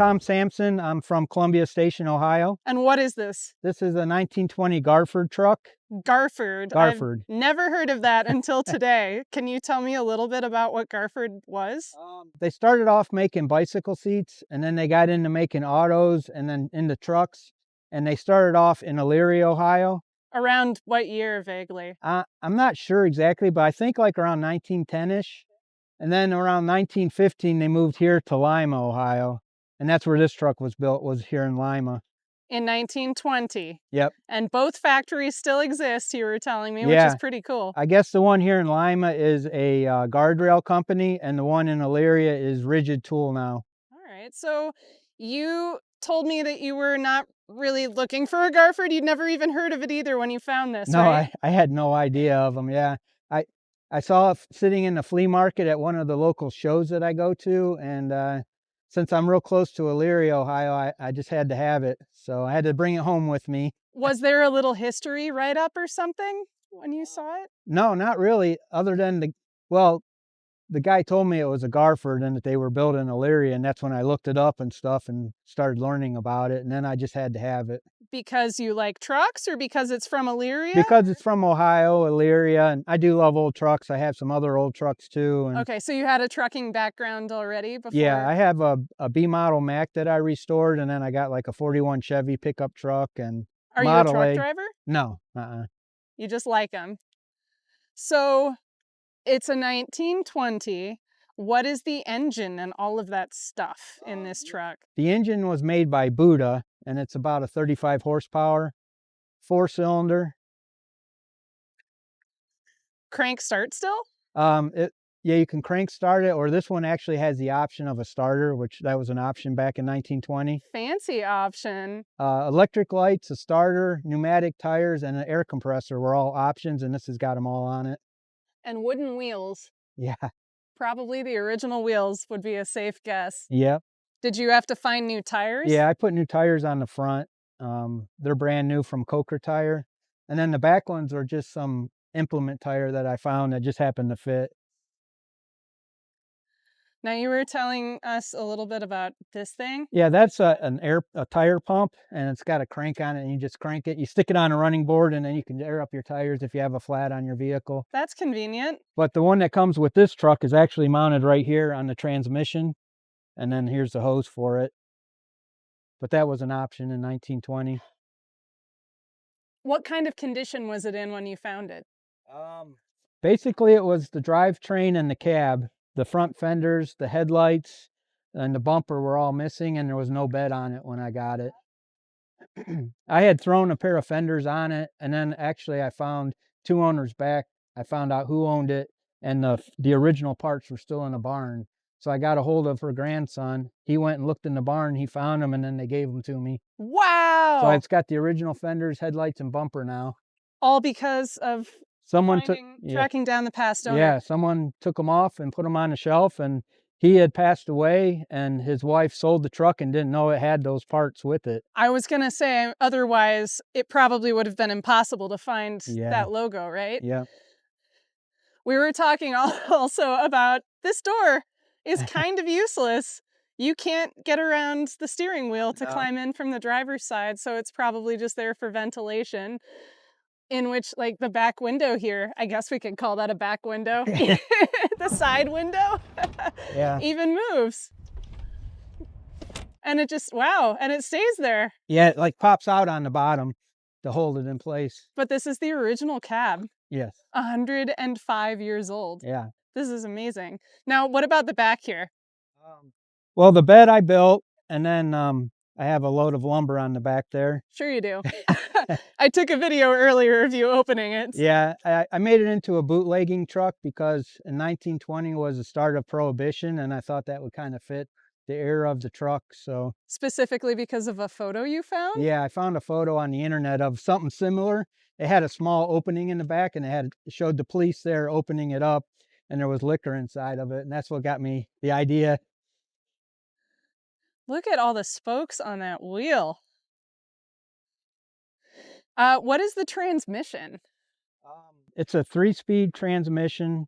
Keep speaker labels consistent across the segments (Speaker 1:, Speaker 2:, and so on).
Speaker 1: Tom Sampson. I'm from Columbia Station, Ohio.
Speaker 2: And what is this?
Speaker 1: This is a 1920 Garford truck.
Speaker 2: Garford.
Speaker 1: Garford.
Speaker 2: I've never heard of that until today. Can you tell me a little bit about what Garford was?
Speaker 1: They started off making bicycle seats, and then they got into making autos and then into trucks. And they started off in Elyria, Ohio.
Speaker 2: Around what year, vaguely?
Speaker 1: I'm not sure exactly, but I think like around 1910-ish. And then around 1915, they moved here to Lima, Ohio. And that's where this truck was built, was here in Lima.
Speaker 2: In 1920.
Speaker 1: Yep.
Speaker 2: And both factories still exist, you were telling me, which is pretty cool.
Speaker 1: I guess the one here in Lima is a guardrail company, and the one in Elyria is Rigid Tool now.
Speaker 2: All right. So you told me that you were not really looking for a Garford. You'd never even heard of it either when you found this,
Speaker 1: No,
Speaker 2: right?
Speaker 1: I had no idea of them, yeah. I saw it sitting in the flea market at one of the local shows that I go to, and since I'm real close to Elyria, Ohio, I just had to have it. So I had to bring it home with me.
Speaker 2: Was there a little history write-up or something when you saw it?
Speaker 1: No, not really, other than the guy told me it was a Garford and that they were built in Elyria, and that's when I looked it up and stuff and started learning about it, and then I just had to have it.
Speaker 2: Because you like trucks or because it's from Elyria?
Speaker 1: Because it's from Ohio, Elyria, and I do love old trucks. I have some other old trucks too. And
Speaker 2: okay, so you had a trucking background already before?
Speaker 1: yeah, I have a B model Mack that I restored, and then I got like a 41 Chevy pickup truck and
Speaker 2: Are
Speaker 1: Model
Speaker 2: you a truck
Speaker 1: A.
Speaker 2: driver?
Speaker 1: No,
Speaker 2: You just like them. So it's a 1920. What is the engine and all of that stuff in this truck?
Speaker 1: The engine was made by Buddha, and it's about a 35 horsepower, 4-cylinder.
Speaker 2: Crank start still?
Speaker 1: Yeah, you can crank start it, or this one actually has the option of a starter, which that was an option back in 1920.
Speaker 2: Fancy option.
Speaker 1: Electric lights, a starter, pneumatic tires, and an air compressor were all options, and this has got them all on it.
Speaker 2: And wooden wheels.
Speaker 1: Yeah.
Speaker 2: Probably the original wheels would be a safe guess.
Speaker 1: Yep.
Speaker 2: Did you have to find new tires?
Speaker 1: Yeah, I put new tires on the front. They're brand new from Coker Tire. And then the back ones are just some implement tire that I found that just happened to fit.
Speaker 2: Now you were telling us a little bit about this thing.
Speaker 1: Yeah, that's a tire pump, and it's got a crank on it, and you just crank it. You stick it on a running board, and then you can air up your tires if you have a flat on your vehicle.
Speaker 2: That's convenient.
Speaker 1: But the one that comes with this truck is actually mounted right here on the transmission, and then here's the hose for it. But that was an option in 1920.
Speaker 2: What kind of condition was it in when you found it?
Speaker 1: Basically, it was the drivetrain and the cab. The front fenders, the headlights, and the bumper were all missing, and there was no bed on it when I got it. I had thrown a pair of fenders on it, and then actually I found 2 owners back. I found out who owned it, and the original parts were still in the barn. So I got a hold of her grandson. He went and looked in the barn, he found them, and then they gave them to me.
Speaker 2: Wow!
Speaker 1: So it's got the original fenders, headlights, and bumper now.
Speaker 2: All because of tracking down the past owner.
Speaker 1: Yeah, someone took them off and put them on the shelf, and he had passed away, and his wife sold the truck and didn't know it had those parts with it.
Speaker 2: I was going to say, otherwise, it probably would have been impossible to find that logo, right?
Speaker 1: Yeah.
Speaker 2: We were talking also about this door is kind of useless. You can't get around the steering wheel to climb in from the driver's side, so it's probably just there for ventilation. In which, like, the back window here, I guess we could call that a back window. The side window even moves. And it just, wow, and it stays there.
Speaker 1: Yeah, it like pops out on the bottom to hold it in place.
Speaker 2: But this is the original cab.
Speaker 1: Yes.
Speaker 2: 105 years old.
Speaker 1: Yeah.
Speaker 2: This is amazing. Now, what about the back here?
Speaker 1: Well, the bed I built, and then I have a load of lumber on the back there.
Speaker 2: Sure you do. I took a video earlier of you opening it.
Speaker 1: Yeah, I made it into a bootlegging truck because in 1920 was the start of Prohibition, and I thought that would kind of fit the era of the truck. So
Speaker 2: specifically because of a photo you found?
Speaker 1: Yeah, I found a photo on the internet of something similar. It had a small opening in the back, and it showed the police there opening it up, and there was liquor inside of it, and that's what got me the idea.
Speaker 2: Look at all the spokes on that wheel. What is the transmission?
Speaker 1: It's a 3-speed transmission.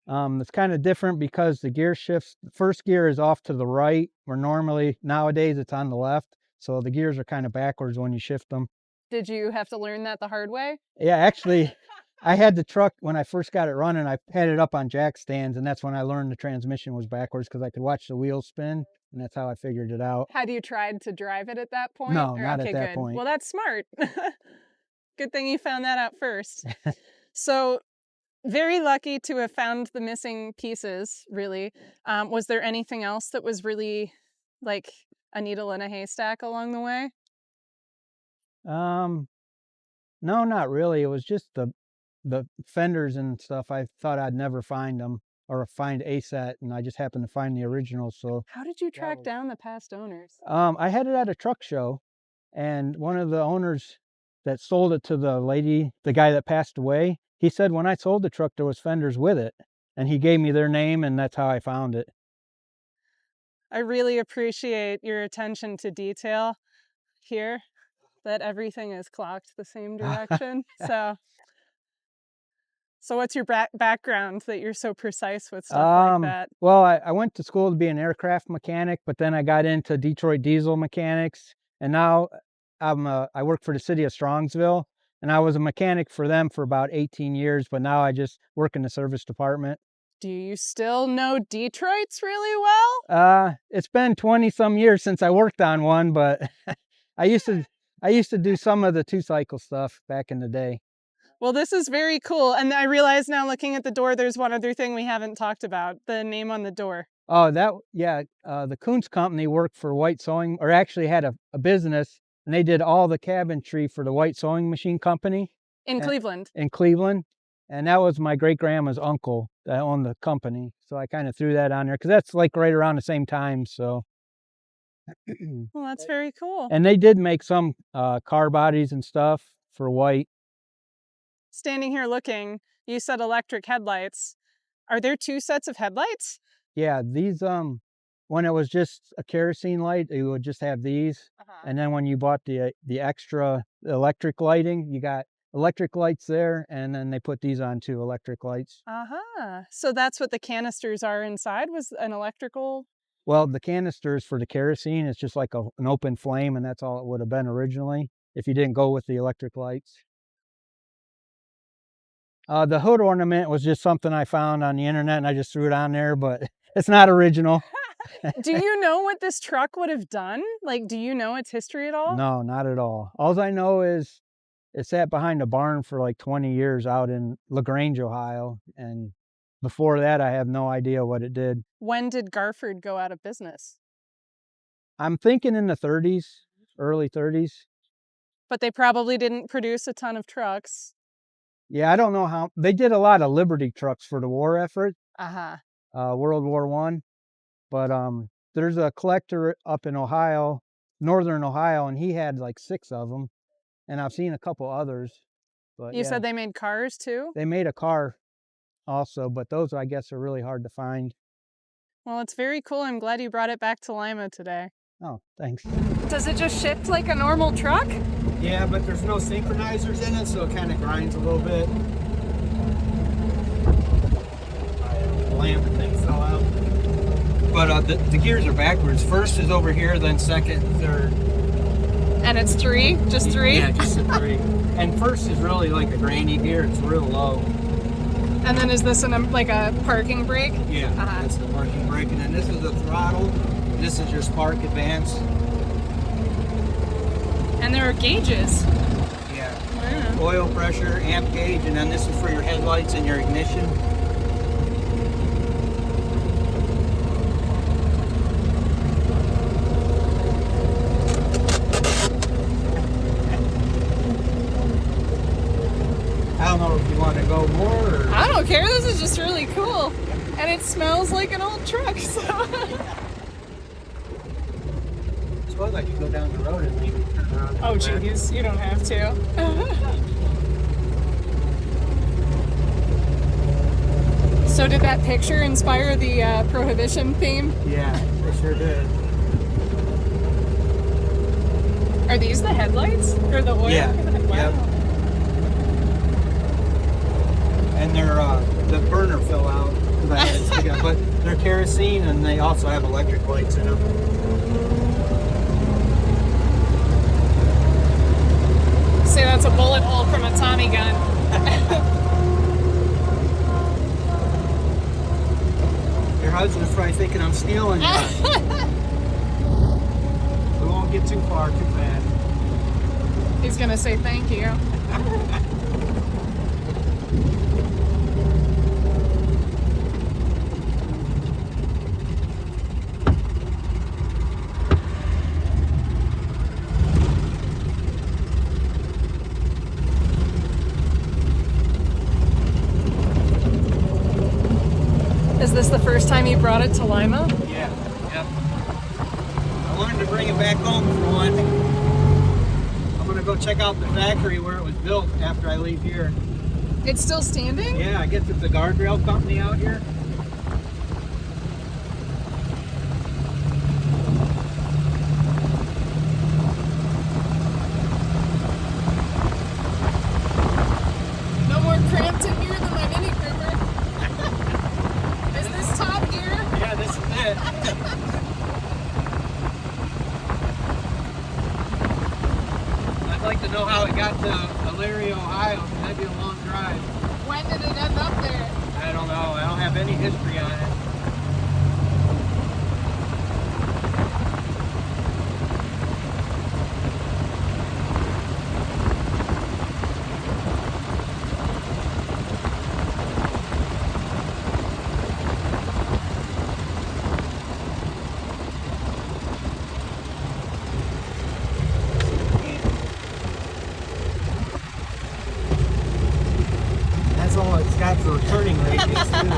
Speaker 1: It's kind of different because the gear shifts. The first gear is off to the right, where normally nowadays it's on the left. So the gears are kind of backwards when you shift them.
Speaker 2: Did you have to learn that the hard way?
Speaker 1: Yeah, actually, I had the truck when I first got it running. I had it up on jack stands, and that's when I learned the transmission was backwards because I could watch the wheels spin, and that's how I figured it out.
Speaker 2: Had you tried to drive it at that point?
Speaker 1: No,
Speaker 2: Or-
Speaker 1: not
Speaker 2: okay,
Speaker 1: at that
Speaker 2: good.
Speaker 1: point.
Speaker 2: Well, that's smart. Good thing you found that out first. So, very lucky to have found the missing pieces, really. Was there anything else that was really like a needle in a haystack along the way?
Speaker 1: No, not really. It was just the fenders and stuff. I thought I'd never find them or find a set, and I just happened to find the original. So
Speaker 2: How did you track
Speaker 1: was-
Speaker 2: down the past owners?
Speaker 1: I had it at a truck show, and one of the owners that sold it to the guy that passed away, he said when I sold the truck there was fenders with it, and he gave me their name, and that's how I found it.
Speaker 2: I really appreciate your attention to detail here, that everything is clocked the same direction. So what's your background that you're so precise with stuff like that?
Speaker 1: Well, I went to school to be an aircraft mechanic, but then I got into Detroit diesel mechanics, and now I work for the city of Strongsville, and I was a mechanic for them for about 18 years, but now I just work in the service department.
Speaker 2: Do you still know Detroit's really well?
Speaker 1: It's been 20 some years since I worked on one, but I used to do some of the 2-cycle stuff back in the day.
Speaker 2: Well, this is very cool. And I realize now looking at the door, there's one other thing we haven't talked about, the name on the door.
Speaker 1: Oh, the Kuntz company worked for White Sewing, or actually had a business, and they did all the cabinetry for the White Sewing Machine Company.
Speaker 2: In Cleveland.
Speaker 1: In Cleveland. And that was my great-grandma's uncle that owned the company. So I kind of threw that on there because that's like right around the same time. So.
Speaker 2: Well, that's very cool.
Speaker 1: And they did make some car bodies and stuff for White.
Speaker 2: Standing here looking, you said electric headlights. Are there 2 sets of headlights?
Speaker 1: Yeah, these when it was just a kerosene light, it would just have these. And then when you bought the extra electric lighting, you got electric lights there, and then they put these on too, electric lights.
Speaker 2: So that's what the canisters are inside, was an electrical?
Speaker 1: Well, the canisters for the kerosene, it's just like an open flame, and that's all it would have been originally if you didn't go with the electric lights. The hood ornament was just something I found on the internet, and I just threw it on there, but it's not original.
Speaker 2: Do you know what this truck would have done? Like, do you know its history at all?
Speaker 1: No, not at all. All I know is it sat behind a barn for like 20 years out in LaGrange, Ohio, and before that, I have no idea what it did.
Speaker 2: When did Garford go out of business?
Speaker 1: I'm thinking in the 30s, early 30s.
Speaker 2: But they probably didn't produce a ton of trucks.
Speaker 1: Yeah, I don't know how. They did a lot of Liberty trucks for the war effort, World War I. But there's a collector up in Ohio, northern Ohio, and he had like 6 of them. And I've seen a couple others. But
Speaker 2: You said they made cars too?
Speaker 1: They made a car also, but those I guess are really hard to find.
Speaker 2: Well, it's very cool. I'm glad you brought it back to Lima today.
Speaker 1: Oh, thanks.
Speaker 2: Does it just shift like a normal truck?
Speaker 1: Yeah, but there's no synchronizers in it, so it kind of grinds a little bit. The lamp thing fell out. But the gears are backwards. First is over here, then second, third.
Speaker 2: And it's 3? Just 3?
Speaker 1: Yeah, just a 3. And first is really like a granny gear. It's real low.
Speaker 2: And then is this like a parking brake?
Speaker 1: Yeah, that's the parking brake. And then this is the throttle. This is your spark advance.
Speaker 2: And there are gauges.
Speaker 1: Yeah. Wow. Oil pressure, amp gauge, and then this is for your headlights and your ignition. I don't know if you want to go more or...
Speaker 2: I don't care. This is just really cool. And it smells like an old truck, so...
Speaker 1: I suppose I could go down the road and maybe turn around.
Speaker 2: Oh, geez. You don't have to. So did that picture inspire the Prohibition theme?
Speaker 1: Yeah, it sure did.
Speaker 2: Are these the headlights? Or the oil?
Speaker 1: Yeah.
Speaker 2: Wow.
Speaker 1: Yep. And they're the burner fell out. But they're kerosene, and they also have electric lights in them.
Speaker 2: See, that's a bullet hole from a Tommy gun.
Speaker 1: Your husband's probably thinking I'm stealing you. We won't get too far too fast.
Speaker 2: He's gonna say thank you. Is this the first time you brought it to Lima?
Speaker 1: Yeah, yep. I wanted to bring it back home for one. I'm gonna go check out the factory where it was built after I leave here.
Speaker 2: It's still standing?
Speaker 1: Yeah, I guess it's the guardrail company out here.
Speaker 2: No more cramped in here than my Mini Cooper. Is this top gear?
Speaker 1: Yeah, this is it. I'd like to know how it got to Elyria, Ohio. That'd be a long drive.
Speaker 2: When did it end up there?
Speaker 1: I don't know. I don't have any history on it. That's all it's got for a turning radius, too.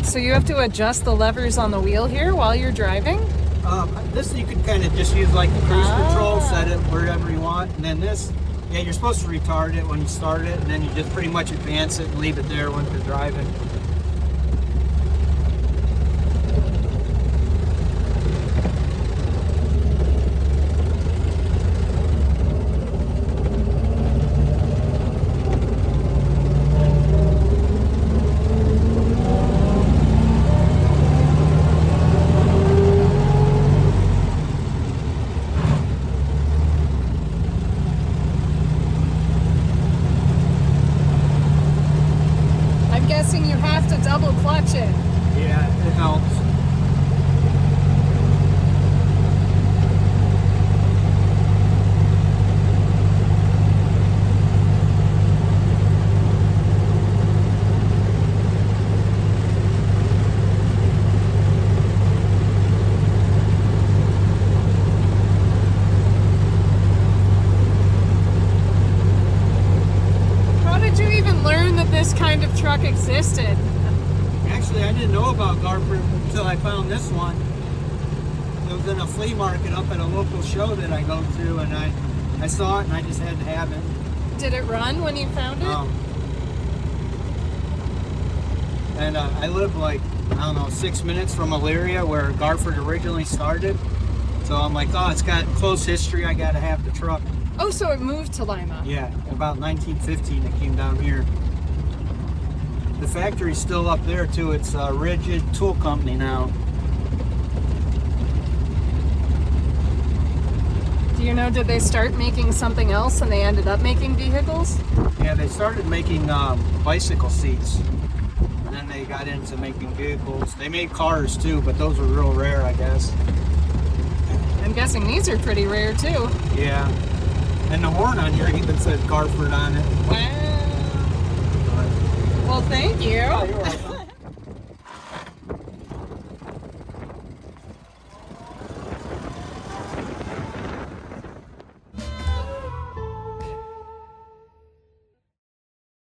Speaker 2: So you have to adjust the levers on the wheel here while you're driving?
Speaker 1: This you could kind of just use like the cruise control, set it wherever you want, and then this, yeah, you're supposed to retard it when you start it, and then you just pretty much advance it and leave it there when you're driving.
Speaker 2: Guessing you have to double clutch it.
Speaker 1: Yeah, it helps.
Speaker 2: How did you even learn that this kind of truck existed?
Speaker 1: Actually, I didn't know about Garford until I found this one. It was in a flea market up at a local show that I go to, and I saw it and I just had to have it.
Speaker 2: Did it run when you found it?
Speaker 1: And I live like, I don't know, 6 minutes from Elyria where Garford originally started. So I'm like, oh, it's got close history, I gotta have the truck.
Speaker 2: Oh, so it moved to Lima.
Speaker 1: Yeah, about 1915 it came down here. The factory's still up there too. It's a Rigid Tool Company now.
Speaker 2: Do you know, did they start making something else and they ended up making vehicles?
Speaker 1: Yeah, they started making bicycle seats. And then they got into making vehicles. They made cars too, but those were real rare, I guess.
Speaker 2: I'm guessing these are pretty rare too.
Speaker 1: Yeah. And the horn on here even says Garford on it.
Speaker 2: Wow. Well, thank you.
Speaker 1: Oh, you're welcome.